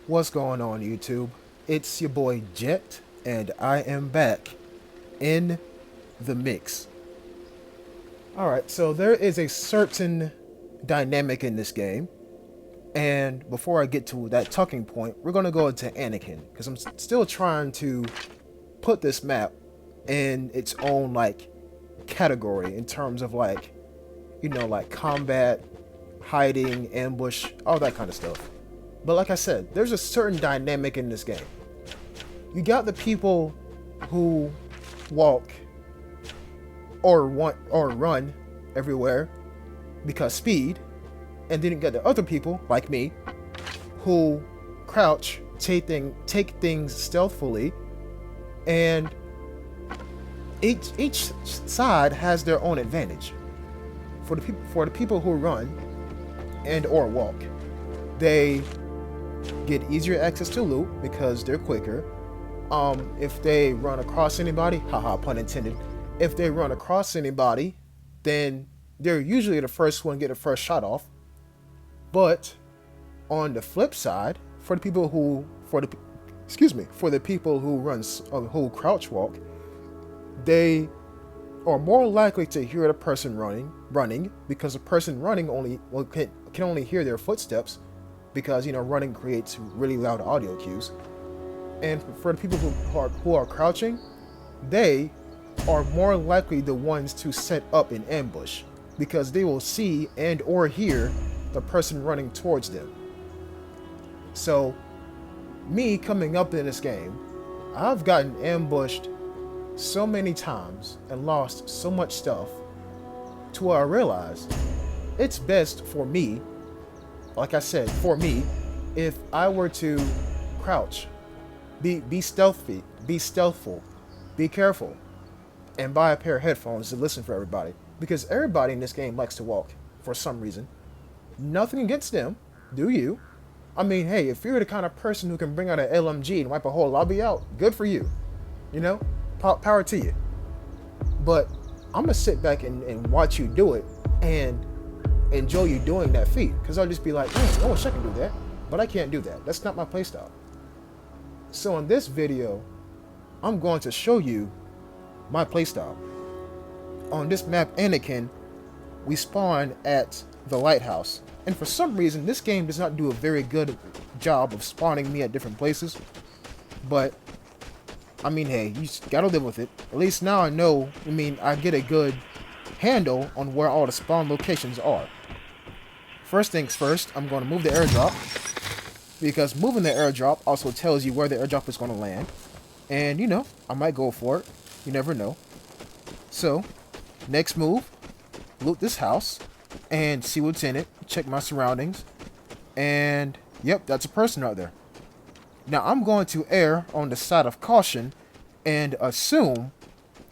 What's going on, YouTube? It's your boy Jet, and I am back in the mix. Alright, so there is a certain dynamic in this game, and before I get to that talking point, we're gonna go into Anakin, because I'm still trying to put this map in its own, category in terms of, like combat, hiding, ambush, all that kind of stuff. But like I said, there's a certain dynamic in this game. You got the people who walk or run everywhere because speed, and then you got the other people like me who crouch, take things stealthily, and each side has their own advantage. For the people who run and or walk, they get easier access to loot because they're quicker. If they run across anybody, haha, pun intended. If they run across anybody, then they're usually the first one to get the first shot off. But on the flip side, for the people who, for the people who who crouch walk, they are more likely to hear the person running because the person running can only hear their footsteps because running creates really loud audio cues. And for the people who are crouching, they are more likely the ones to set up an ambush because they will see and or hear the person running towards them. So me coming up in this game, I've gotten ambushed so many times and lost so much stuff to where I realized it's best for me, like I said, for me, if I were to crouch, be stealthy, be stealthful, be careful, and buy a pair of headphones to listen for everybody. Because everybody in this game likes to walk for some reason. Nothing against them, do you? I mean, hey, if you're the kind of person who can bring out an LMG and wipe a whole lobby out, good for you. You know, power to you. But I'm gonna sit back and watch you do it and enjoy you doing that feat. Because I'll just be like, I wish I could do that, but I can't do that. That's not my playstyle. So in this video, I'm going to show you my playstyle. On this map, Annekin, we spawn at the lighthouse. And for some reason, this game does not do a very good job of spawning me at different places. But, I mean, hey, you just gotta live with it. At least now I know, I get a good handle on where all the spawn locations are. First things first, I'm going to move the airdrop, because moving the airdrop also tells you where the airdrop is going to land. And, I might go for it. You never know. So, next move, loot this house and see what's in it. Check my surroundings. And, yep, that's a person right there. Now, I'm going to err on the side of caution and assume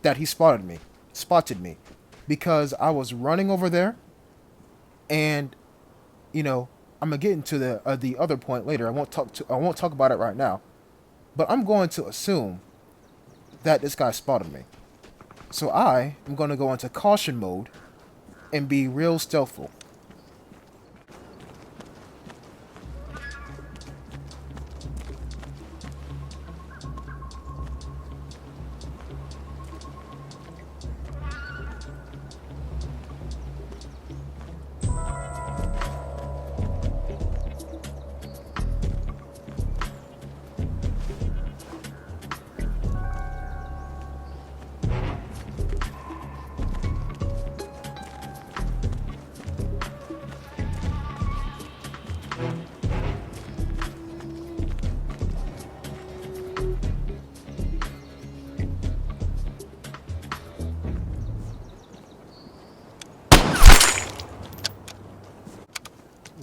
that he spotted me. Because I was running over there, and, I'm gonna get into the other point later. I won't talk about it right now, but I'm going to assume that this guy spotted me. So I am going to go into caution mode and be real stealthful.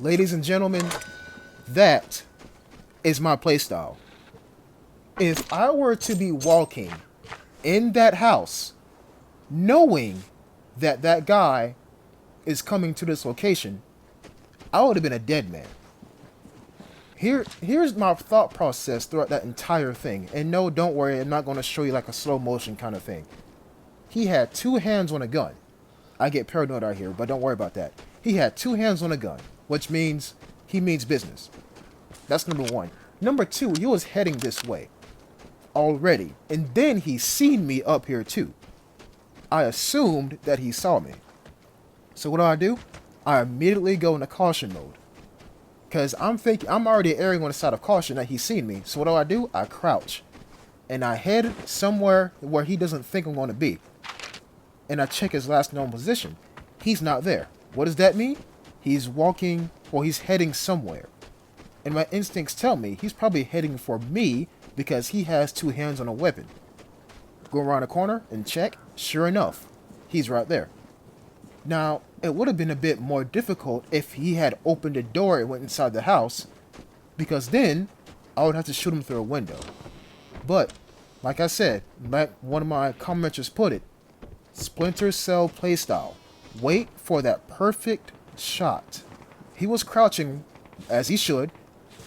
Ladies and gentlemen, that is my playstyle. If I were to be walking in that house, knowing that that guy is coming to this location, I would have been a dead man. Here's my thought process throughout that entire thing. And no, don't worry, I'm not going to show you like a slow motion kind of thing. He had two hands on a gun. I get paranoid out here, but don't worry about that. He had two hands on a gun, which means he means business. That's number one. Number two, he was heading this way already, and then he seen me up here too. I assumed that he saw me. So what do? I immediately go into caution mode. Because I'm already erring on the side of caution that he's seen me. So what do? I crouch. And I head somewhere where he doesn't think I'm going to be. And I check his last known position. He's not there. What does that mean? He's walking, or he's heading somewhere. And my instincts tell me he's probably heading for me because he has two hands on a weapon. Go around the corner and check. Sure enough, he's right there. Now, it would have been a bit more difficult if he had opened the door and went inside the house, because then I would have to shoot him through a window. But, like I said, like one of my commenters put it, Splinter Cell Playstyle. Wait for that perfect shot. He was crouching, as he should,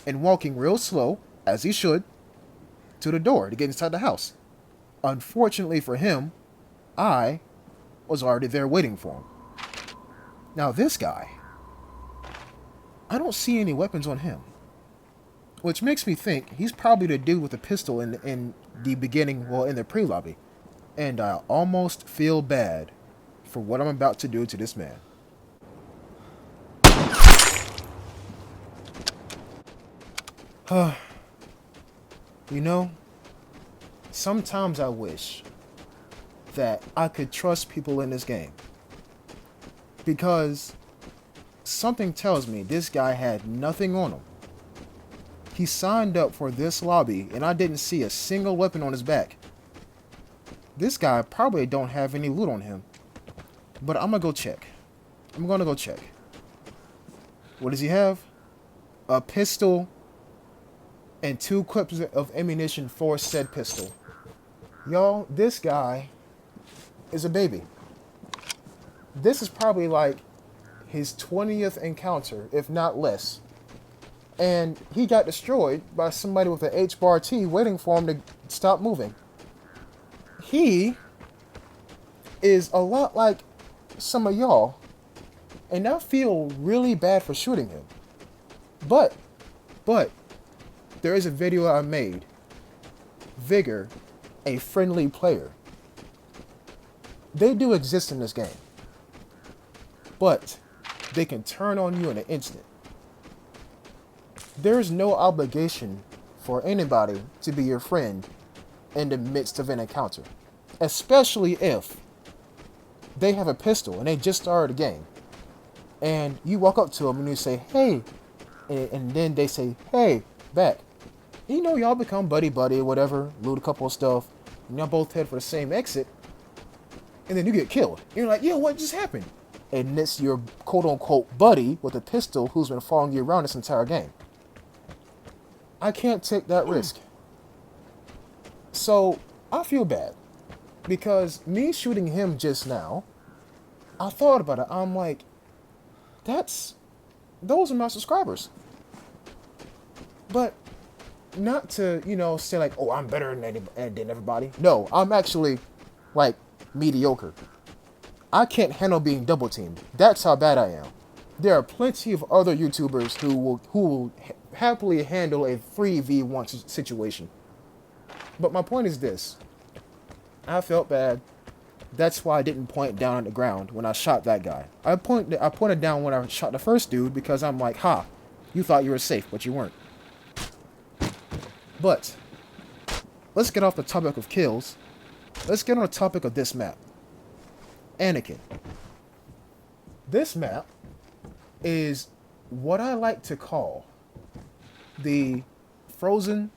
and walking real slow, as he should, to the door to get inside the house. Unfortunately for him, I was already there waiting for him. Now this guy, I don't see any weapons on him. Which makes me think he's probably the dude with the pistol in the beginning, well, in the pre-lobby. And I almost feel bad for what I'm about to do to this man. You know, sometimes I wish that I could trust people in this game. Because something tells me this guy had nothing on him. He signed up for this lobby and I didn't see a single weapon on his back. This guy probably don't have any loot on him. But I'm gonna go check. I'm gonna go check. What does he have? A pistol and 2 clips of ammunition for said pistol. Y'all, this guy is a baby. This is probably like his 20th encounter, if not less. And he got destroyed by somebody with an H-bar T waiting for him to stop moving. He is a lot like some of y'all, and I feel really bad for shooting him. But, there is a video I made. Vigor, a friendly player. They do exist in this game. But they can turn on you in an instant. There is no obligation for anybody to be your friend in the midst of an encounter. Especially if they have a pistol and they just started a game. And you walk up to them and you say, hey. And then they say, hey, back. You know, y'all become buddy-buddy or whatever. Loot a couple of stuff. And y'all both head for the same exit. And then you get killed. You're like, yo, what just happened? And it's your quote-unquote buddy with a pistol who's been following you around this entire game. I can't take that risk. So, I feel bad. Because me shooting him just now, I thought about it. I'm like, those are my subscribers. But, not to, say like, oh, I'm better than everybody. No, I'm actually, like, mediocre. I can't handle being double teamed. That's how bad I am. There are plenty of other YouTubers who will happily handle a 3v1 situation. But my point is this. I felt bad. That's why I didn't point down on the ground when I shot that guy. I pointed down when I shot the first dude because I'm like, ha, you thought you were safe, but you weren't. But, let's get off the topic of kills. Let's get on the topic of this map. Annekin. This map is what I like to call the frozen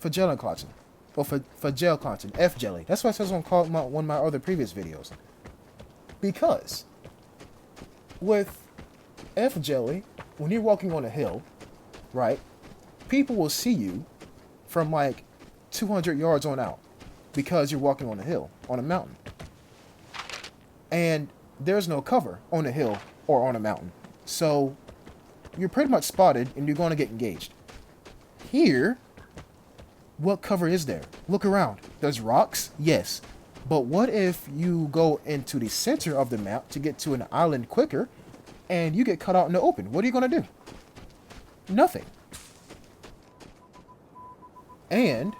Fagellenklatzen. Or Fagellenklatzen, F-Jelly. That's what I said on one of my other previous videos. Because with F-Jelly, when you're walking on a hill, right, people will see you from like 200 yards on out because you're walking on a hill, on a mountain. And there's no cover on a hill or on a mountain. So you're pretty much spotted and you're going to get engaged. Here, what cover is there? Look around. There's rocks? Yes. But what if you go into the center of the map to get to an island quicker and you get cut out in the open? What are you going to do? Nothing. And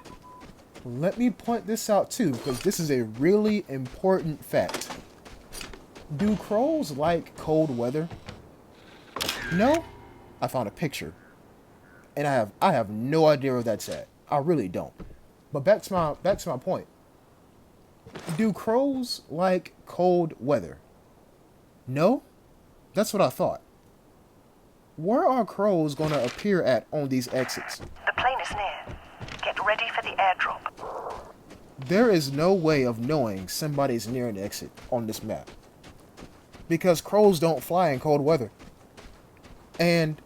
let me point this out too, because this is a really important fact. Do crows like cold weather? No? I found a picture. And I have no idea where that's at. I really don't. But back to my point. Do crows like cold weather? No? That's what I thought. Where are crows going to appear at on these exits? The plane is near. Get ready for the airdrop. There is no way of knowing somebody's near an exit on this map. Because crows don't fly in cold weather. And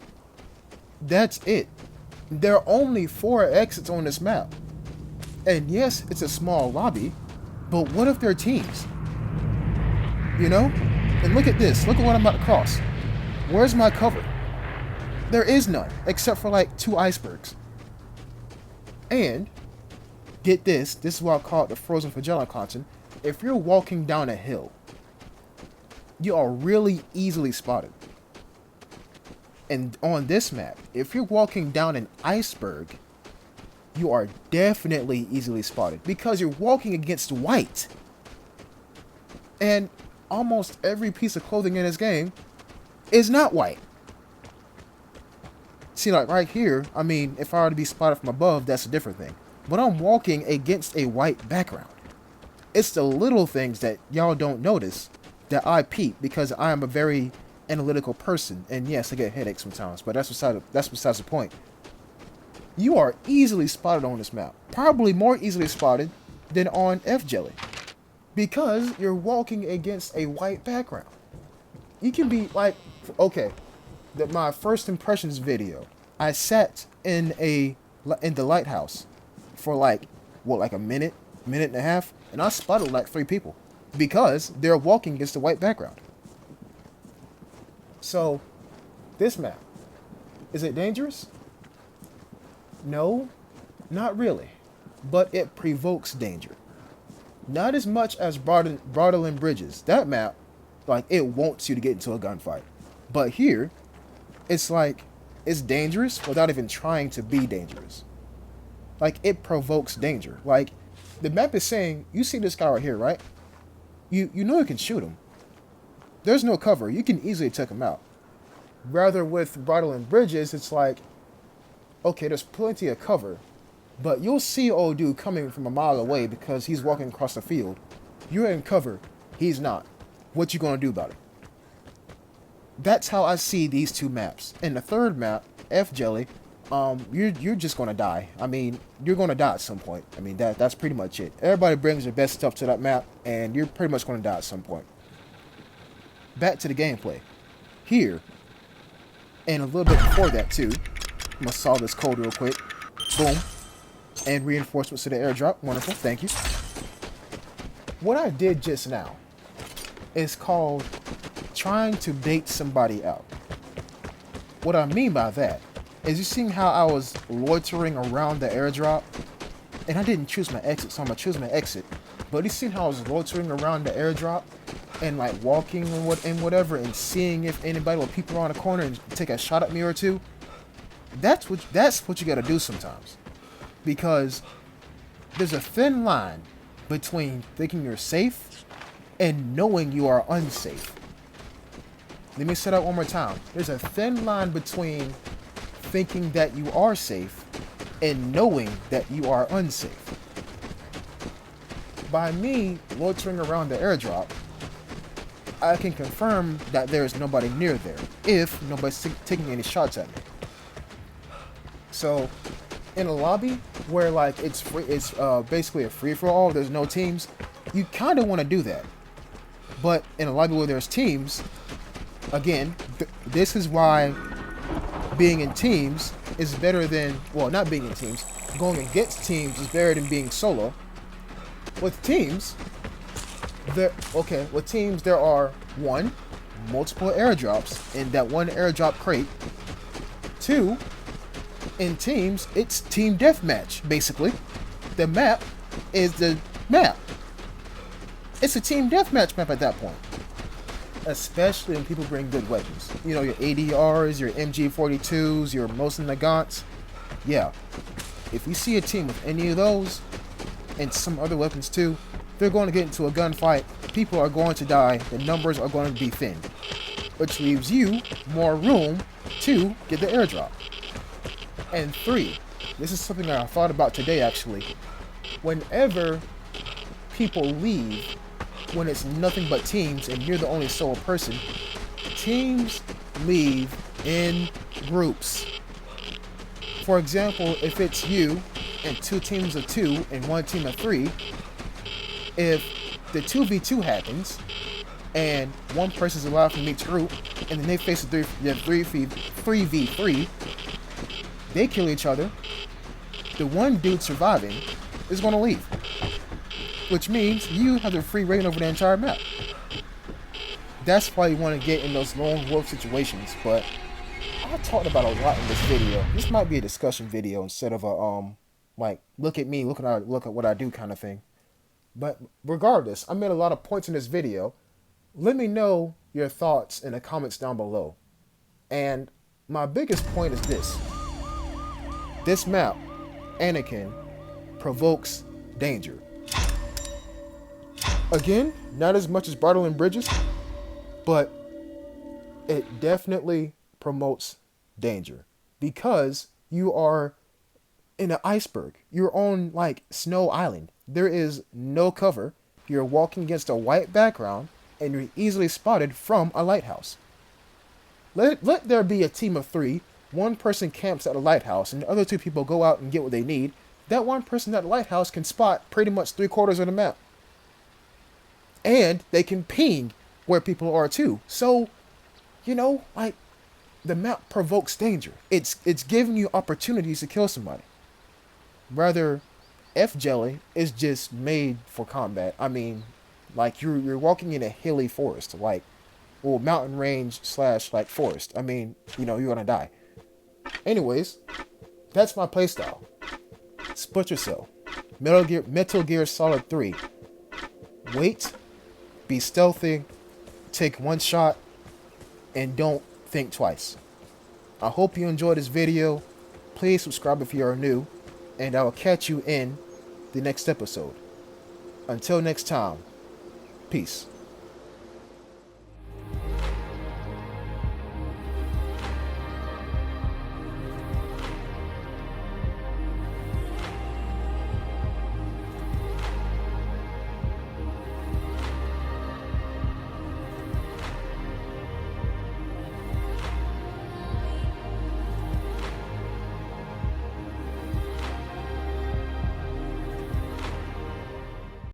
that's it. There are only 4 exits on this map. And yes, it's a small lobby, but what if they're teams? You know? And look at this. Look at what I'm about to cross. Where's my cover? There is none, except for like 2 icebergs. And, get this. This is why I call it the frozen Magellan content. If you're walking down a hill, you are really easily spotted. And on this map, if you're walking down an iceberg, you are definitely easily spotted because you're walking against white. And almost every piece of clothing in this game is not white. See, like right here, I mean, if I were to be spotted from above, that's a different thing. But I'm walking against a white background. It's the little things that y'all don't notice that I peep because I am a very analytical person. And yes, I get headaches sometimes, but that's besides the point. You are easily spotted on this map. Probably more easily spotted than on F-Jelly. Because you're walking against a white background. You can be like, okay, my first impressions video, I sat in the lighthouse for like a minute and a half, and I spotted like 3 people because they're walking against a white background. So, this map, is it dangerous? No, not really, but it provokes danger. Not as much as Brattle and Bridges. That map, like, it wants you to get into a gunfight. But here, it's like, it's dangerous without even trying to be dangerous. Like, it provokes danger. Like, the map is saying, you see this guy right here, right? You know you can shoot him. There's no cover. You can easily take him out. Rather with Brattle and Bridges, it's like, okay, there's plenty of cover, but you'll see old dude coming from a mile away because he's walking across the field. You're in cover. He's not. What you gonna do about it? That's how I see these 2 maps. And the third map, F-Jelly, you're just gonna die. I mean, you're gonna die at some point. I mean, that's pretty much it. Everybody brings their best stuff to that map, and you're pretty much gonna die at some point. Back to the gameplay. Here, and a little bit before that too, I'm gonna solve this code real quick. Boom. And reinforcements to the airdrop. Wonderful, thank you. What I did just now is called trying to bait somebody out. What I mean by that is, you seen how I was loitering around the airdrop? And I didn't choose my exit, so I'm gonna choose my exit. But you seen how I was loitering around the airdrop? And like walking and whatever, and seeing if anybody will peep around the corner and take a shot at me or 2. That's what you gotta do sometimes. Because there's a thin line between thinking you're safe and knowing you are unsafe. Let me say that one more time. There's a thin line between thinking that you are safe and knowing that you are unsafe. By me loitering around the airdrop, I can confirm that there is nobody near there if nobody's taking any shots at me. So, in a lobby where like it's basically a free-for-all, there's no teams, you kind of want to do that. But in a lobby where there's teams, again, this is why being in teams is better than, well, not being in teams, going against teams is better than being solo. With teams, there are 1, multiple airdrops in that one airdrop crate. 2, in teams, it's team deathmatch, basically. The map is the map. It's a team deathmatch map at that point. Especially when people bring good weapons. You know, your ADRs, your MG42s, your Mosin Nagants. Yeah. if you see a team with any of those, and some other weapons too, they're going to get into a gunfight, people are going to die, the numbers are going to be thinned. Which leaves you more room to get the airdrop. And 3, this is something that I thought about today actually. Whenever people leave, when it's nothing but teams and you're the only solo person, teams leave in groups. For example, if it's you and 2 teams of 2 and 1 team of 3, if the 2v2 happens and one person is allowed from each group and then they face a 3v3, they kill each other, the one dude surviving is going to leave. Which means you have the free reign over the entire map. That's why you want to get in those lone wolf situations, but I talked about a lot in this video. This might be a discussion video instead of a like look at me, look at what I do kind of thing. But regardless, I made a lot of points in this video. Let me know your thoughts in the comments down below. And my biggest point is this. This map, Anakin, provokes danger. Again, not as much as Bridle and Bridges, but it definitely promotes danger. Because you are in an iceberg. You're on, like, Snow Island. There is no cover. You're walking against a white background, and you're easily spotted from a lighthouse. Let there be a team of 3. One person camps at a lighthouse, and the other 2 people go out and get what they need. That one person at the lighthouse can spot pretty much 3/4 of the map. And they can ping where people are too. So, you know, like, the map provokes danger. It's giving you opportunities to kill somebody. Rather, F-Jelly is just made for combat. I mean, like, you're walking in a hilly forest, like, well, mountain range / like forest. I mean, you know, you're gonna die. Anyways, that's my playstyle. Splinter Cell, Metal Gear Solid 3. Wait, be stealthy, take one shot, and don't think twice. I hope you enjoyed this video. Please subscribe if you are new, and I will catch you in the next episode. Until next time, peace.